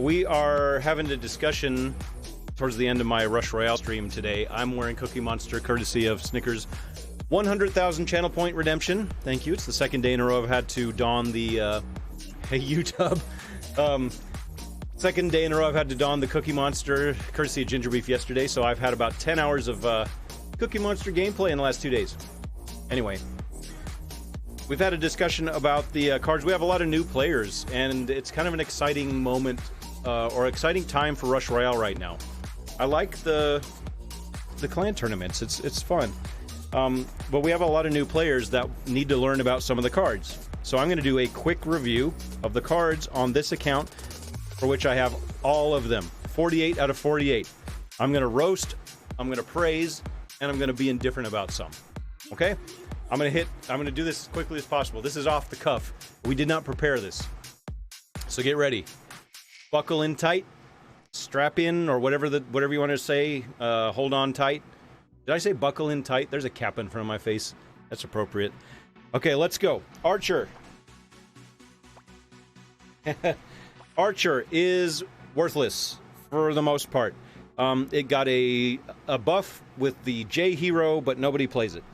We are having a discussion towards the end of my Rush Royale stream today. I'm wearing Cookie Monster courtesy of Snickers 100,000 channel point redemption. Thank you. It's the second day in a row I've had to don the hey YouTube. Second day in a row I've had to don the Cookie Monster courtesy of Ginger Beef yesterday, so I've had about 10 hours of Cookie Monster gameplay in the last 2 days. Anyway, we've had a discussion about the cards. We have a lot of new players, and it's kind of an exciting moment or exciting time for Rush Royale right now. I like the clan tournaments. It's fun. But we have a lot of new players that need to learn about some of the cards. So I'm going to do a quick review of the cards on this account, for which I have all of them. 48 out of 48. I'm going to roast, I'm going to praise, and I'm going to be indifferent about some. Okay? I'm going to do this as quickly as possible. This is off the cuff. We did not prepare this. So get ready. Buckle in tight. Strap in, or whatever you want to say. Hold on tight. Did I say buckle in tight? There's a cap in front of my face. That's appropriate. Okay, let's go. Archer. Archer is worthless for the most part. It got a buff with the J hero, but nobody plays it.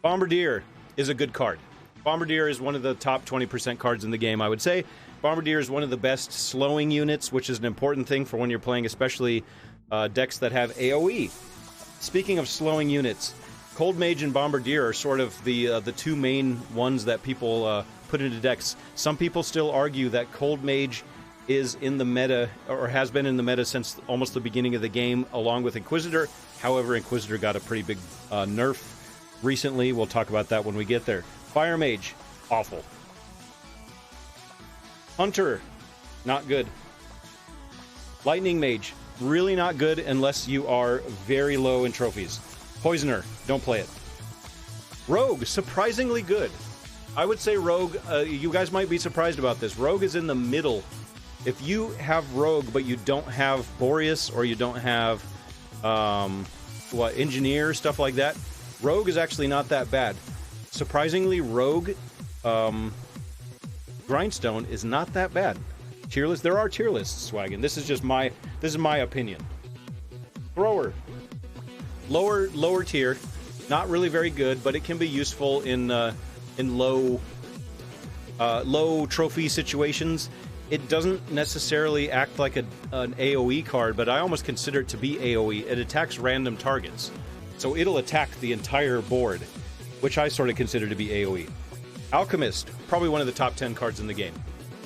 Bombardier is a good card. Bombardier is one of the top 20% cards in the game, I would say. Bombardier is one of the best slowing units, which is an important thing for when you're playing, especially decks that have AoE. Speaking of slowing units, Cold Mage and Bombardier are sort of the two main ones that people put into decks. Some people still argue that Cold Mage is in the meta, or has been in the meta since almost the beginning of the game, along with Inquisitor. However, Inquisitor got a pretty big nerf recently. We'll talk about that when we get there. Fire Mage, awful. Hunter, not good. Lightning Mage, really not good unless you are very low in trophies. Poisoner, don't play it. Rogue, surprisingly good. I would say Rogue, you guys might be surprised about this. Rogue is in the middle. If you have Rogue, but you don't have Boreas, or you don't have, Engineer, stuff like that, Rogue is actually not that bad. Surprisingly, Rogue, Grindstone is not that bad. Tier list, there are tier lists, Swaggin. This is my opinion. Thrower, lower tier, not really very good, but it can be useful in low trophy situations. It doesn't necessarily act like an AoE card, but I almost consider it to be AoE. It attacks random targets, so it'll attack the entire board, which I sort of consider to be AoE. Alchemist, probably one of the top 10 cards in the game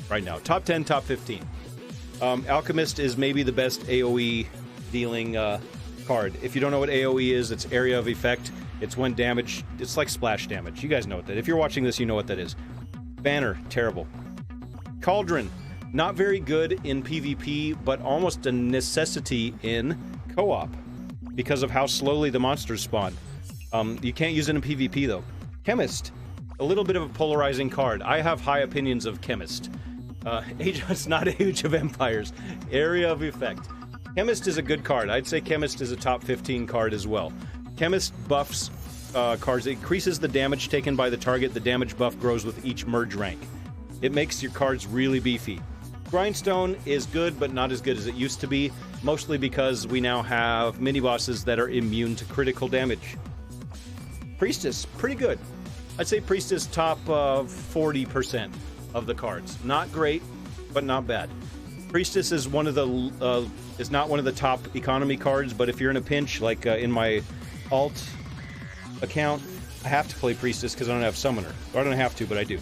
right now. Top 10, top 15. Alchemist is maybe the best AoE dealing card. If you don't know what AoE is, it's area of effect. It's when damage, it's like splash damage. You guys know what that is. If you're watching this, you know what that is. Banner, terrible. Cauldron, not very good in PvP, but almost a necessity in co-op because of how slowly the monsters spawn. You can't use it in PvP though. Chemist, a little bit of a polarizing card. I have high opinions of Chemist. It's not Age of Empires. Area of Effect. Chemist is a good card. I'd say Chemist is a top 15 card as well. Chemist buffs cards. It increases the damage taken by the target. The damage buff grows with each merge rank. It makes your cards really beefy. Grindstone is good, but not as good as it used to be, mostly because we now have mini-bosses that are immune to critical damage. Priestess, pretty good. I'd say Priestess top 40% of the cards. Not great, but not bad. Priestess is one of the is not one of the top economy cards, but if you're in a pinch, like in my alt account, I have to play Priestess because I don't have Summoner. Or I don't have to, but I do.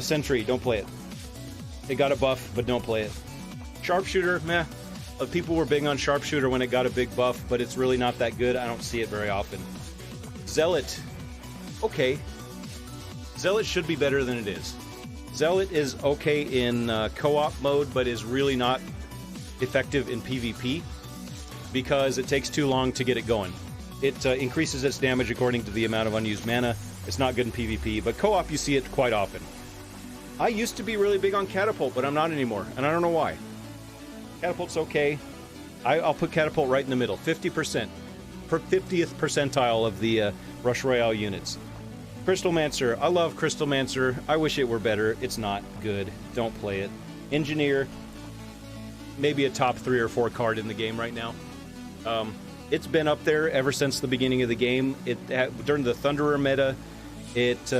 Sentry, don't play it. It got a buff, but don't play it. Sharpshooter, meh. People were big on Sharpshooter when it got a big buff, but it's really not that good. I don't see it very often. Zealot, okay. Zealot should be better than it is. Zealot is okay in co-op mode, but is really not effective in PvP because it takes too long to get it going. It increases its damage according to the amount of unused mana. It's not good in PvP, but co-op you see it quite often. I used to be really big on Catapult, but I'm not anymore, and I don't know why. Catapult's okay. I'll put Catapult right in the middle. 50%. Per 50th percentile of the Rush Royale units. Crystalmancer. I love Crystalmancer. I wish it were better. It's not good. Don't play it. Engineer, maybe a top 3 or 4 card in the game right now. It's been up there ever since the beginning of the game. During the Thunderer meta, it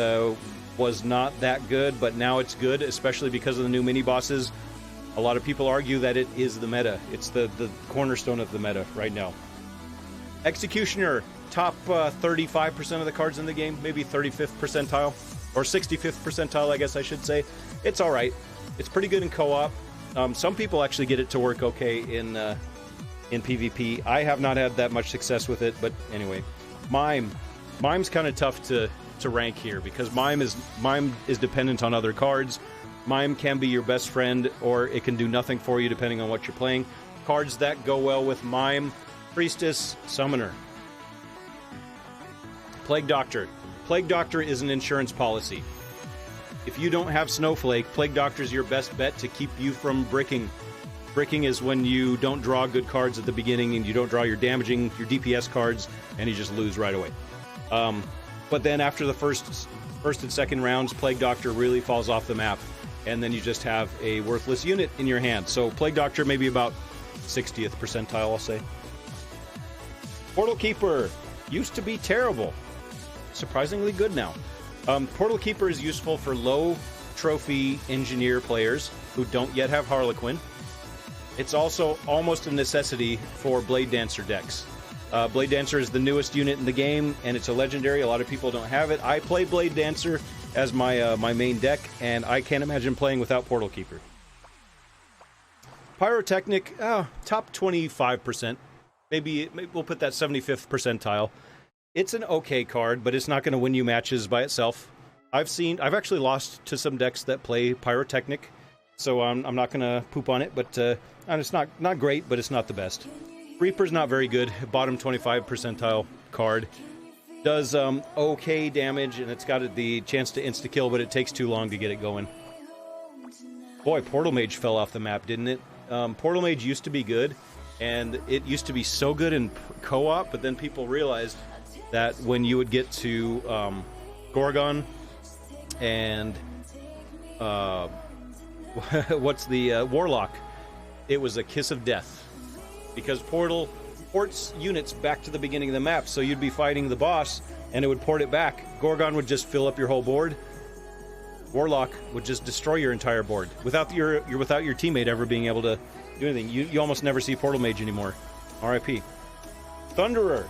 was not that good, but now it's good, especially because of the new mini-bosses. A lot of people argue that it is the meta. It's the cornerstone of the meta right now. Executioner, top 35% of the cards in the game, maybe 35th percentile, or 65th percentile, I guess I should say. It's all right. It's pretty good in co-op. Some people actually get it to work okay in PvP. I have not had that much success with it, but anyway. Mime's kind of tough to rank here because Mime is dependent on other cards. Mime can be your best friend, or it can do nothing for you depending on what you're playing. Cards that go well with Mime: Priestess, Summoner. Plague Doctor. Plague Doctor is an insurance policy. If you don't have Snowflake, Plague Doctor is your best bet to keep you from bricking. Bricking is when you don't draw good cards at the beginning and you don't draw your damaging, your DPS cards, and you just lose right away. But then after the first and second rounds, Plague Doctor really falls off the map, and then you just have a worthless unit in your hand. So Plague Doctor maybe about 60th percentile, I'll say. Portal Keeper used to be terrible. Surprisingly good now. Portal Keeper is useful for low trophy engineer players who don't yet have Harlequin. It's also almost a necessity for Blade Dancer decks. Blade Dancer is the newest unit in the game, and it's a legendary. A lot of people don't have it. I play Blade Dancer as my main deck, and I can't imagine playing without Portal Keeper. Pyrotechnic, top 25%. Maybe we'll put that 75th percentile. It's an okay card, but it's not going to win you matches by itself. I've actually lost to some decks that play Pyrotechnic, so I'm not going to poop on it, but it's not great, but it's not the best. Reaper's not very good, bottom 25 percentile card. Does okay damage, and it's got the chance to insta-kill, but it takes too long to get it going. Boy, Portal Mage fell off the map, didn't it? Portal Mage used to be good, and it used to be so good in co-op, but then people realized that when you would get to Gorgon and what's the Warlock, it was a kiss of death. Because Portal ports units back to the beginning of the map, so you'd be fighting the boss, and it would port it back. Gorgon would just fill up your whole board. Warlock would just destroy your entire board without your teammate ever being able to do anything. You almost never see Portal Mage anymore. R.I.P. Thunderer.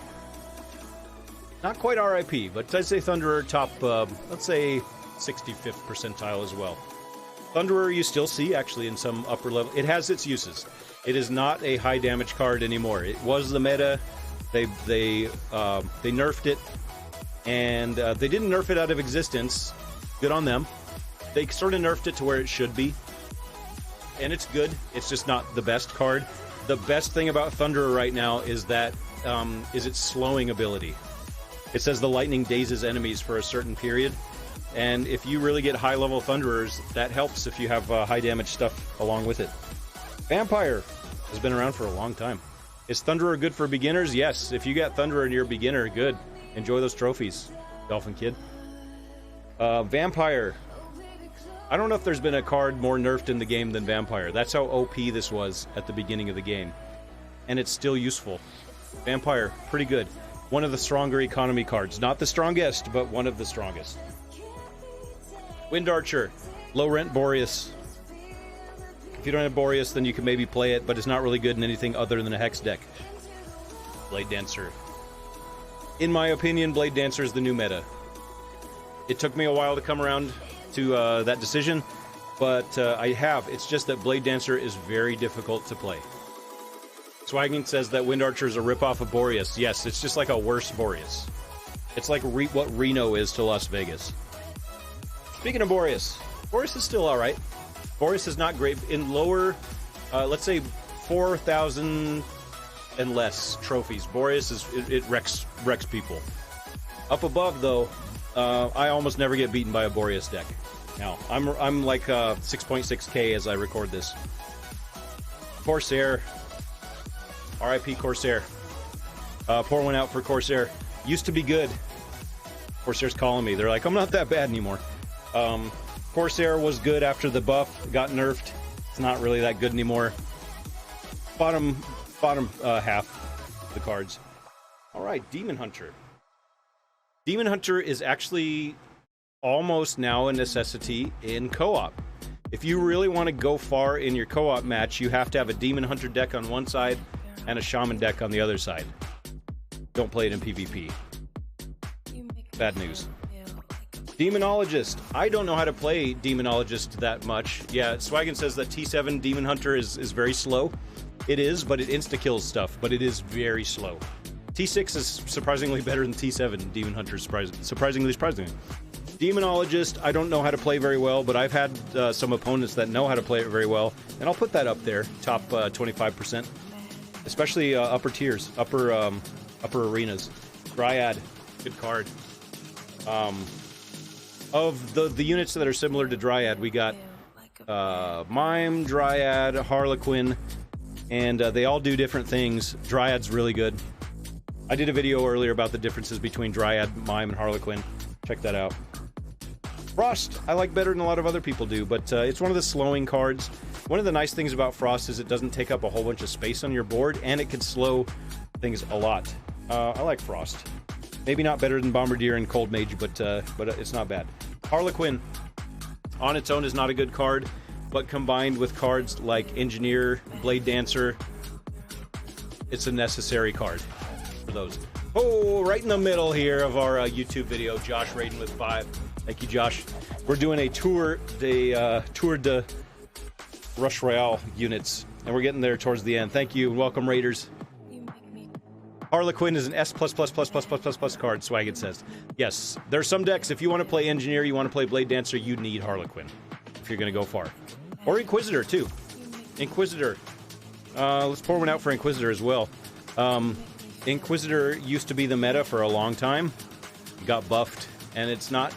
Not quite R.I.P., but I'd say Thunderer top, let's say 65th percentile as well. Thunderer you still see actually in some upper level. It has its uses. It is not a high damage card anymore. It was the meta. They nerfed it, and they didn't nerf it out of existence. Good on them. They sort of nerfed it to where it should be, and it's good. It's just not the best card. The best thing about Thunderer right now is that is its slowing ability. It says the lightning dazes enemies for a certain period, and if you really get high level Thunderers, that helps if you have high damage stuff along with it. Vampire has been around for a long time. Is Thunderer good for beginners? Yes. If you got Thunderer and you're a beginner, good. Enjoy those trophies, Dolphin Kid. Vampire. I don't know if there's been a card more nerfed in the game than Vampire. That's how OP this was at the beginning of the game. And it's still useful. Vampire, pretty good. One of the stronger economy cards. Not the strongest, but one of the strongest. Wind Archer. Low rent Boreas. If you don't have Boreas, then you can maybe play it, but it's not really good in anything other than a Hex deck. Blade Dancer. In my opinion, Blade Dancer is the new meta. It took me a while to come around to that decision, but I have. It's just that Blade Dancer is very difficult to play. Swagging says that Wind Archer is a ripoff of Boreas. Yes, it's just like a worse Boreas. It's like what Reno is to Las Vegas. Speaking of Boreas, Boreas is still alright. Boreas is not great. In lower, let's say 4,000 and less trophies, Boreas it wrecks people. Up above, though, I almost never get beaten by a Boreas deck. Now, I'm like 6.6k as I record this. Corsair. R.I.P. Corsair. Pour one out for Corsair. Used to be good. Corsair's calling me. They're like, I'm not that bad anymore. Corsair was good after the buff got nerfed, It's not really that good anymore. Bottom half of the cards. All right, Demon Hunter. Demon Hunter is actually almost now a necessity in co-op. If you really want to go far in your co-op match, you have to have a Demon Hunter deck on one side and a Shaman deck on the other side. Don't play it in PvP. Bad news. Demonologist. I don't know how to play Demonologist that much. Yeah, Swaggin says that T7 Demon Hunter is very slow. It is, but it insta-kills stuff, but it is very slow. T6 is surprisingly better than T7 Demon Hunter, surprisingly. Demonologist, I don't know how to play very well, but I've had some opponents that know how to play it very well, and I'll put that up there, top 25%. Especially upper tiers, upper arenas. Dryad, good card. Of the units that are similar to Dryad, we got Mime, Dryad, Harlequin, and they all do different things. Dryad's really good. I did a video earlier about the differences between Dryad, Mime, and Harlequin. Check that out. Frost, I like better than a lot of other people do, but it's one of the slowing cards. One of the nice things about Frost is it doesn't take up a whole bunch of space on your board, and it can slow things a lot. I like Frost. Maybe not better than Bombardier and Cold Mage, but it's not bad. Harlequin, on its own, is not a good card, but combined with cards like Engineer, Blade Dancer, it's a necessary card for those. Oh, right in the middle here of our YouTube video, Josh Raiden with 5. Thank you, Josh. We're doing a tour de Rush Royale units, and we're getting there towards the end. Thank you, and welcome, Raiders. Harlequin is an S++++++ card, Swaggin says. Yes, there are some decks, if you want to play Engineer, you want to play Blade Dancer, you need Harlequin, if you're going to go far. Or Inquisitor, too. Inquisitor. Let's pour one out for Inquisitor as well. Inquisitor used to be the meta for a long time. Got buffed, and it's not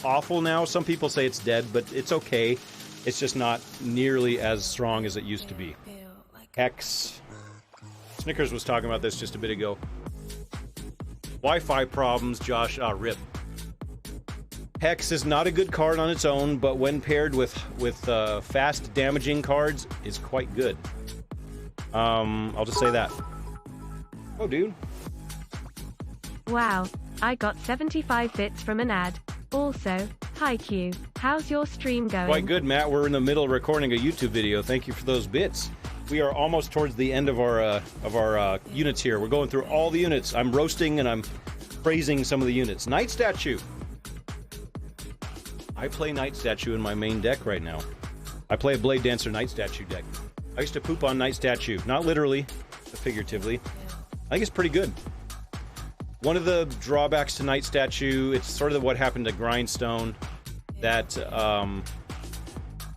awful now. Some people say it's dead, but it's okay. It's just not nearly as strong as it used to be. Hex. Snickers was talking about this just a bit ago. Wi-Fi problems, Josh. RIP. Hex is not a good card on its own, but when paired with fast damaging cards, is quite good. I'll just say that. Oh, dude. Wow, I got 75 bits from an ad. Also, hi Q, how's your stream going? Quite good, Matt. We're in the middle of recording a YouTube video. Thank you for those bits. We are almost towards the end of our units here. We're going through all the units. I'm roasting and I'm praising some of the units. Night Statue. I play Night Statue in my main deck right now. I play a Blade Dancer Night Statue deck. I used to poop on Night Statue. Not literally, but figuratively. I think it's pretty good. One of the drawbacks to Night Statue, it's sort of what happened to Grindstone, that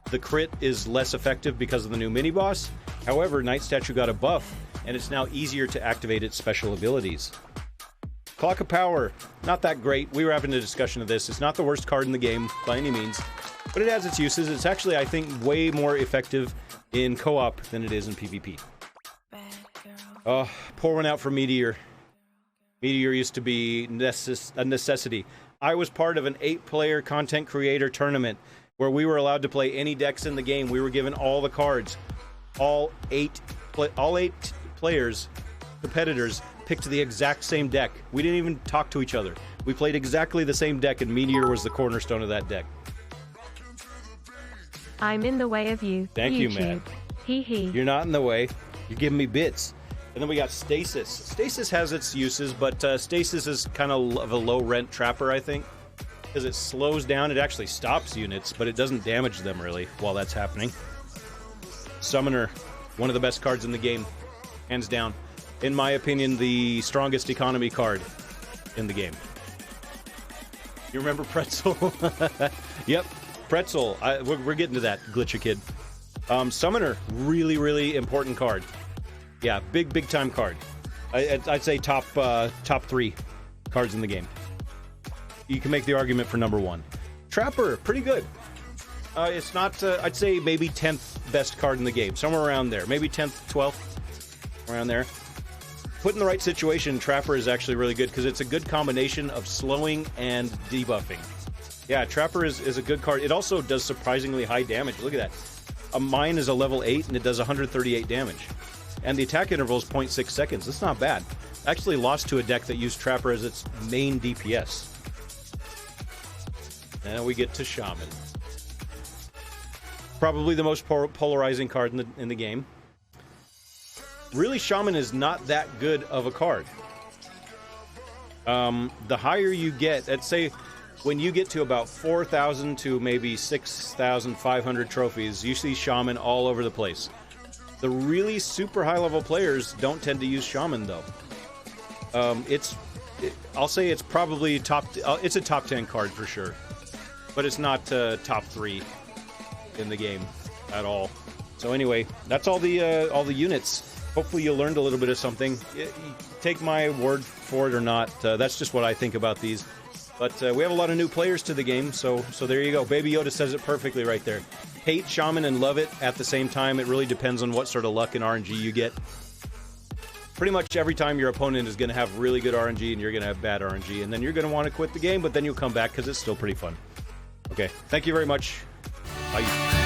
the crit is less effective because of the new mini-boss. However, Night Statue got a buff, and it's now easier to activate its special abilities. Clock of Power, not that great. We were having a discussion of this. It's not the worst card in the game, by any means, but it has its uses. It's actually, I think, way more effective in co-op than it is in PvP. Oh, pour one out for Meteor. Meteor used to be a necessity. I was part of an 8-player content creator tournament where we were allowed to play any decks in the game. We were given all the cards. All eight players, competitors, picked the exact same deck. We didn't even talk to each other. We played exactly the same deck, and Meteor was the cornerstone of that deck. I'm in the way of you. Thank you, man. Hee hee. You're not in the way. You're giving me bits. And then we got Stasis. Stasis has its uses, but Stasis is kind of a low-rent trapper, I think. Because it slows down. It actually stops units, but it doesn't damage them, really, while that's happening. Summoner, one of the best cards in the game. Hands down. In my opinion, the strongest economy card in the game. You remember Pretzel? Yep, Pretzel. We're getting to that, Glitcher Kid. Summoner, really, really important card. Yeah, big time card. I'd say top 3 cards in the game. You can make the argument for number 1. Trapper, pretty good. It's not, I'd say maybe 10th best card in the game. Somewhere around there. Maybe 10th, 12th. Around there. Put in the right situation, Trapper is actually really good because it's a good combination of slowing and debuffing. Yeah, Trapper is a good card. It also does surprisingly high damage. Look at that. Mine is a level 8 and it does 138 damage. And the attack interval is 0.6 seconds. That's not bad. Actually lost to a deck that used Trapper as its main DPS. Now we get to Shaman. Probably the most polarizing card in the game. Really, Shaman is not that good of a card. The higher you get, let's say when you get to about 4,000 to maybe 6,500 trophies, you see Shaman all over the place. The really super high-level players don't tend to use Shaman, though. I'll say it's probably it's a top 10 card for sure, but it's not top 3 in the game at all. So anyway, that's all the units. Hopefully you learned a little bit of something. Take my word for it or not. That's just what I think about these. But we have a lot of new players to the game, so there you go. Baby Yoda says it perfectly right there. Hate Shaman and love it at the same time. It really depends on what sort of luck and RNG you get. Pretty much every time your opponent is going to have really good RNG and you're going to have bad RNG, and then you're going to want to quit the game, but then you'll come back because it's still pretty fun. Okay, thank you very much. Bye.